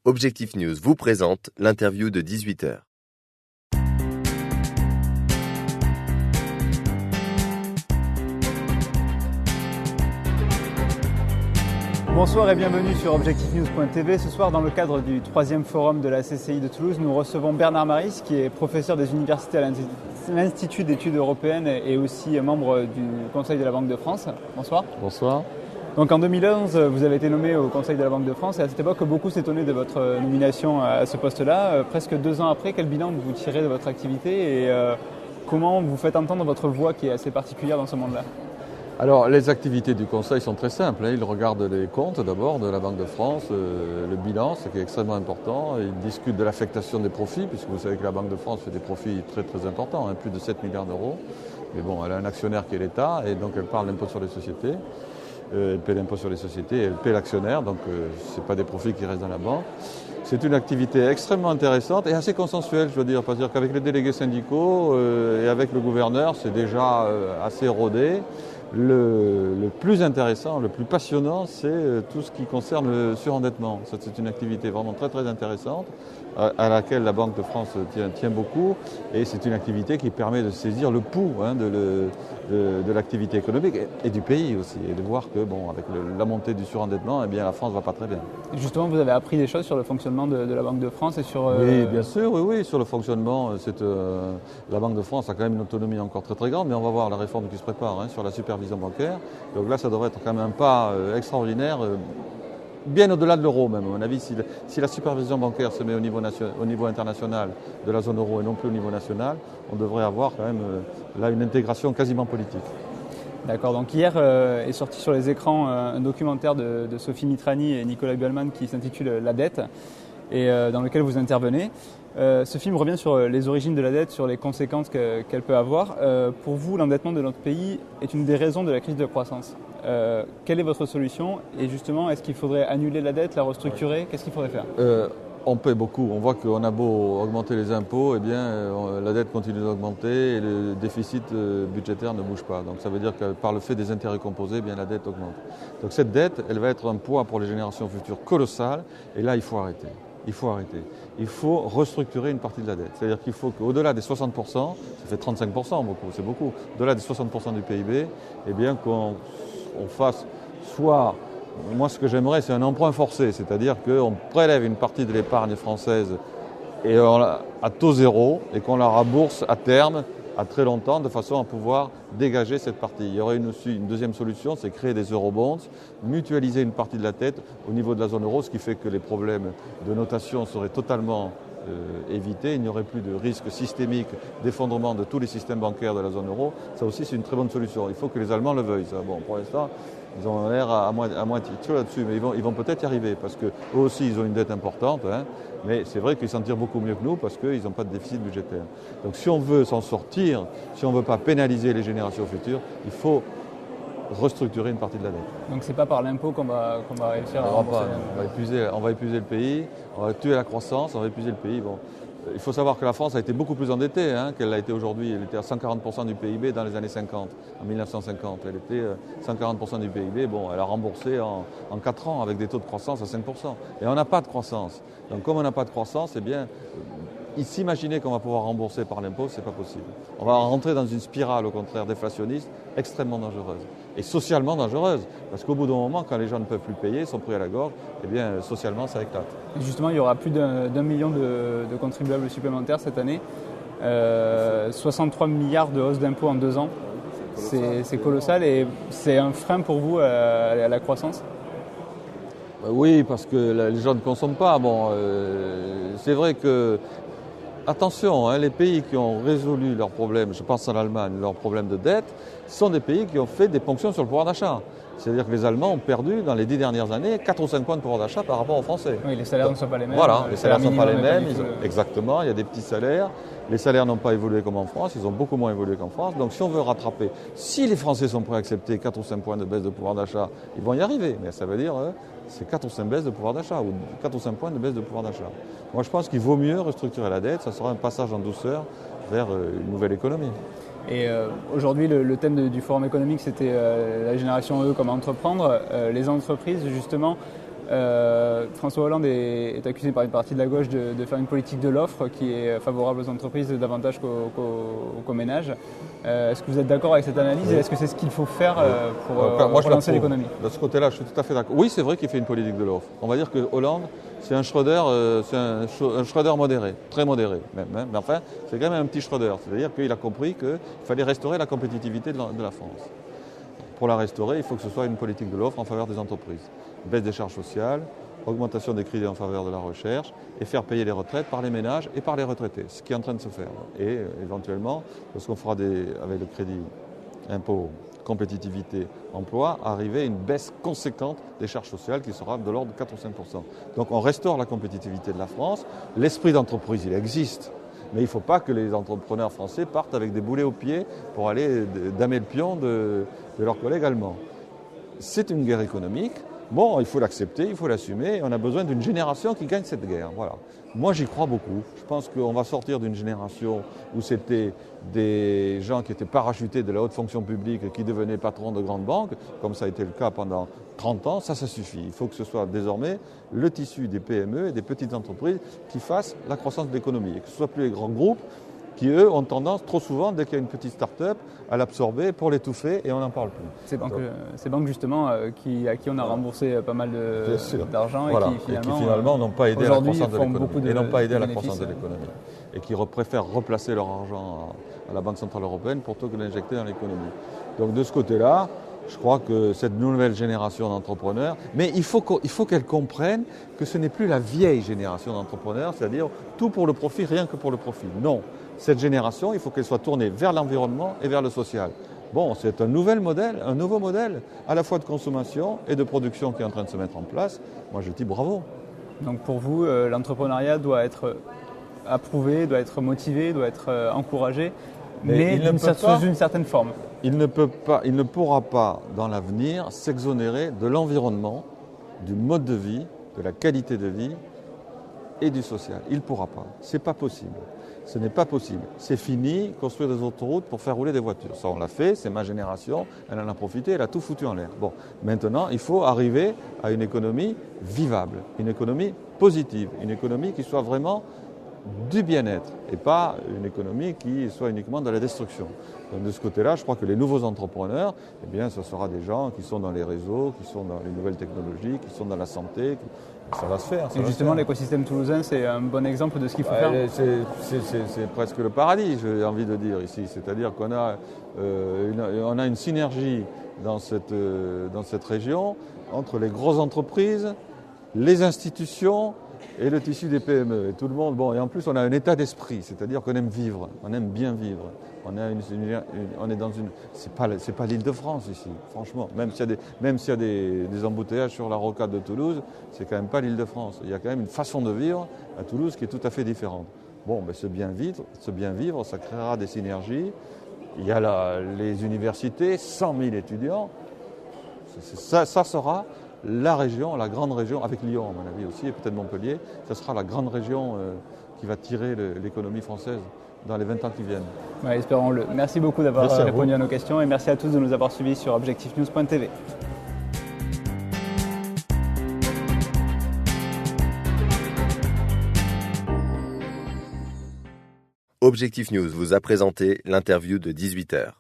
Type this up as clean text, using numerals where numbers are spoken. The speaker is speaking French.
Objectif News vous présente l'interview de 18h. Bonsoir et bienvenue sur objectifnews.tv. Ce soir, dans le cadre du 3e forum de la CCI de Toulouse, nous recevons Bernard Maris, qui est professeur des universités à l'Institut d'études européennes et aussi membre du Conseil de la Banque de France. Bonsoir. Bonsoir. Donc en 2011, vous avez été nommé au Conseil de la Banque de France et à cette époque, beaucoup s'étonnaient de votre nomination à ce poste-là. Presque 2 ans après, quel bilan vous tirez de votre activité et comment vous faites entendre votre voix qui est assez particulière dans ce monde-là ? Alors, les activités du Conseil sont très simples. Ils regardent les comptes d'abord de la Banque de France, le bilan, ce qui est extrêmement important. Ils discutent de l'affectation des profits, puisque vous savez que la Banque de France fait des profits très très importants, plus de 7 milliards d'euros. Mais bon, elle a un actionnaire qui est l'État, et donc elle parle de l'impôt sur les sociétés. Elle paie l'impôt sur les sociétés, elle paie l'actionnaire, donc ce n'est pas des profits qui restent dans la banque. C'est une activité extrêmement intéressante et assez consensuelle, je veux dire, parce qu'avec les délégués syndicaux et avec le gouverneur, c'est déjà assez rodé. Le plus intéressant, le plus passionnant, c'est tout ce qui concerne le surendettement. C'est une activité vraiment très très intéressante à laquelle la Banque de France tient beaucoup, et c'est une activité qui permet de saisir le pouls de l'activité économique et du pays aussi, et de voir que avec la montée du surendettement, la France va pas très bien. Justement, vous avez appris des choses sur le fonctionnement de la Banque de France et sur... Oui, bien sûr, oui, sur le fonctionnement. La Banque de France a quand même une autonomie encore très très grande, mais on va voir la réforme qui se prépare sur la supervision bancaire. Donc là, ça devrait être quand même un pas extraordinaire, bien au-delà de l'euro même. À mon avis, si la supervision bancaire se met au niveau international de la zone euro et non plus au niveau national, on devrait avoir quand même là une intégration quasiment politique. D'accord, donc hier est sorti sur les écrans un documentaire de Sophie Mitrani et Nicolas Buhlmann qui s'intitule « La dette » et dans lequel vous intervenez. Ce film revient sur les origines de la dette, sur les conséquences qu'elle peut avoir. Pour vous, l'endettement de notre pays est une des raisons de la crise de croissance. Quelle est votre solution ? Et justement, est-ce qu'il faudrait annuler la dette, la restructurer ? Qu'est-ce qu'il faudrait faire ? On paie beaucoup. On voit qu'on a beau augmenter les impôts, la dette continue d'augmenter et le déficit budgétaire ne bouge pas. Donc ça veut dire que par le fait des intérêts composés, la dette augmente. Donc cette dette, elle va être un poids pour les générations futures colossal. Et là, il faut arrêter. Il faut restructurer une partie de la dette. C'est-à-dire qu'il faut qu'au-delà des 60%, ça fait 35%, c'est beaucoup, au-delà des 60% du PIB, qu'on fasse soit... Moi, ce que j'aimerais, c'est un emprunt forcé, c'est-à-dire qu'on prélève une partie de l'épargne française à taux zéro et qu'on la rembourse à terme, à très longtemps, de façon à pouvoir dégager cette partie. Il y aurait une deuxième solution, c'est créer des eurobonds, mutualiser une partie de la dette au niveau de la zone euro, ce qui fait que les problèmes de notation seraient totalement évités. Il n'y aurait plus de risque systémique d'effondrement de tous les systèmes bancaires de la zone euro. Ça aussi, c'est une très bonne solution. Il faut que les Allemands le veuillent. Ça. Bon, pour l'instant, ils ont l'air à moitié là-dessus, mais ils vont peut-être y arriver, parce qu'eux aussi, ils ont une dette importante, mais c'est vrai qu'ils s'en tirent beaucoup mieux que nous, parce qu'ils n'ont pas de déficit budgétaire. Donc si on veut s'en sortir, si on ne veut pas pénaliser les générations futures, il faut restructurer une partie de la dette. Donc c'est pas par l'impôt qu'on va réussir à rembourser. On va épuiser le pays, on va tuer la croissance, on va épuiser le pays. Bon. Il faut savoir que la France a été beaucoup plus endettée qu'elle l'a été aujourd'hui. Elle était à 140% du PIB dans les années 50, en 1950. Elle était 140% du PIB. Bon, elle a remboursé en 4 ans avec des taux de croissance à 5%. Et on n'a pas de croissance. Donc comme on n'a pas de croissance, s'imaginer qu'on va pouvoir rembourser par l'impôt, c'est pas possible. On va rentrer dans une spirale, au contraire, déflationniste, extrêmement dangereuse. Et socialement dangereuse. Parce qu'au bout d'un moment, quand les gens ne peuvent plus payer, sont pris à la gorge, socialement, ça éclate. Et justement, il y aura plus d'1 million de contribuables supplémentaires cette année. 63 milliards de hausse d'impôts en 2 ans. C'est colossal et c'est un frein pour vous à la croissance ? Oui, parce que les gens ne consomment pas. C'est vrai que... Attention, les pays qui ont résolu leurs problèmes, je pense à l'Allemagne, leurs problèmes de dette, sont des pays qui ont fait des ponctions sur le pouvoir d'achat. C'est-à-dire que les Allemands ont perdu, dans les 10 dernières années, 4 ou 5 points de pouvoir d'achat par rapport aux Français. Oui, les salaires ne sont pas les mêmes. Voilà, les salaires ne sont pas les mêmes. Exactement, il y a des petits salaires. Les salaires n'ont pas évolué comme en France, ils ont beaucoup moins évolué qu'en France. Donc si on veut rattraper, si les Français sont prêts à accepter 4 ou 5 points de baisse de pouvoir d'achat, ils vont y arriver. Mais ça veut dire c'est 4 ou 5 baisses de pouvoir d'achat, ou 4 ou 5 points de baisse de pouvoir d'achat. Moi, je pense qu'il vaut mieux restructurer la dette, ça sera un passage en douceur vers une nouvelle économie. Et aujourd'hui, le thème du forum économique, c'était la génération E, comment entreprendre. Les entreprises, justement, François Hollande est accusé par une partie de la gauche de faire une politique de l'offre qui est favorable aux entreprises davantage qu'aux ménages. Est-ce que vous êtes d'accord avec cette analyse et est-ce que c'est ce qu'il faut faire pour relancer l'économie? De ce côté-là, je suis tout à fait d'accord. Oui, c'est vrai qu'il fait une politique de l'offre. On va dire que Hollande, c'est un Schröder, un Schröder modéré, très modéré même. Hein. Mais enfin, c'est quand même un petit Schröder. C'est-à-dire qu'il a compris qu'il fallait restaurer la compétitivité de la France. Pour la restaurer, il faut que ce soit une politique de l'offre en faveur des entreprises. Baisse des charges sociales, augmentation des crédits en faveur de la recherche et faire payer les retraites par les ménages et par les retraités, ce qui est en train de se faire. Et éventuellement, lorsqu'on fera avec le crédit impôt, compétitivité, emploi, arriver à une baisse conséquente des charges sociales qui sera de l'ordre de 4 ou 5%. Donc on restaure la compétitivité de la France. L'esprit d'entreprise, il existe. Mais il ne faut pas que les entrepreneurs français partent avec des boulets aux pieds pour aller damer le pion de leurs collègues allemands. C'est une guerre économique. Bon, il faut l'accepter, il faut l'assumer. On a besoin d'une génération qui gagne cette guerre. Voilà. Moi, j'y crois beaucoup. Je pense qu'on va sortir d'une génération où c'était des gens qui étaient parachutés de la haute fonction publique et qui devenaient patrons de grandes banques, comme ça a été le cas pendant 30 ans. Ça suffit. Il faut que ce soit désormais le tissu des PME et des petites entreprises qui fassent la croissance de l'économie. Et que ce ne soit plus les grands groupes qui, eux, ont tendance, trop souvent, dès qu'il y a une petite start-up, à l'absorber pour l'étouffer et on n'en parle plus. Ces banques justement, à qui on a remboursé pas mal d'argent voilà. et qui finalement n'ont pas aidé à la croissance de l'économie. Et n'ont pas aidé à la croissance de l'économie. Et qui préfèrent replacer leur argent à la Banque Centrale Européenne plutôt que de l'injecter dans l'économie. Donc de ce côté-là, je crois que cette nouvelle génération d'entrepreneurs, mais il faut qu'elle comprenne que ce n'est plus la vieille génération d'entrepreneurs, c'est-à-dire tout pour le profit, rien que pour le profit. Non. Cette génération, il faut qu'elle soit tournée vers l'environnement et vers le social. Bon, c'est un nouveau modèle, à la fois de consommation et de production qui est en train de se mettre en place. Moi, je dis bravo. Donc pour vous, l'entrepreneuriat doit être approuvé, doit être motivé, doit être encouragé, mais sous une certaine forme. Il ne pourra pas, dans l'avenir, s'exonérer de l'environnement, du mode de vie, de la qualité de vie et du social. Il ne pourra pas. Ce n'est pas possible. Ce n'est pas possible. C'est fini, construire des autoroutes pour faire rouler des voitures. Ça, on l'a fait, c'est ma génération, elle en a profité, elle a tout foutu en l'air. Bon, maintenant, il faut arriver à une économie vivable, une économie positive, une économie qui soit vraiment du bien-être et pas une économie qui soit uniquement dans la destruction. Donc de ce côté-là, je crois que les nouveaux entrepreneurs, eh bien, ce sera des gens qui sont dans les réseaux, qui sont dans les nouvelles technologies, qui sont dans la santé. Ça va se faire. Et justement, l'écosystème toulousain, c'est un bon exemple de ce qu'il faut faire. C'est presque le paradis, j'ai envie de dire ici. C'est-à-dire qu'on a, on a une synergie dans cette région entre les grosses entreprises, les institutions et le tissu des PME. Et tout le monde, bon, et en plus, on a un état d'esprit, c'est-à-dire qu'on aime vivre, on aime bien vivre. On est dans une. C'est pas l'Île-de-France ici, franchement. Même s'il y a des embouteillages sur la rocade de Toulouse, c'est quand même pas l'Île-de-France. Il y a quand même une façon de vivre à Toulouse qui est tout à fait différente. Bon, ben ce bien vivre, ça créera des synergies. Il y a les universités, 100 000 étudiants. Ça sera la région, la grande région, avec Lyon à mon avis aussi, et peut-être Montpellier, ça sera la grande région qui va tirer l'économie française dans les 20 ans qui viennent. Ouais, espérons-le. Merci beaucoup d'avoir répondu à nos questions et merci à tous de nous avoir suivis sur objectifnews.tv. Objectif News vous a présenté l'interview de 18h.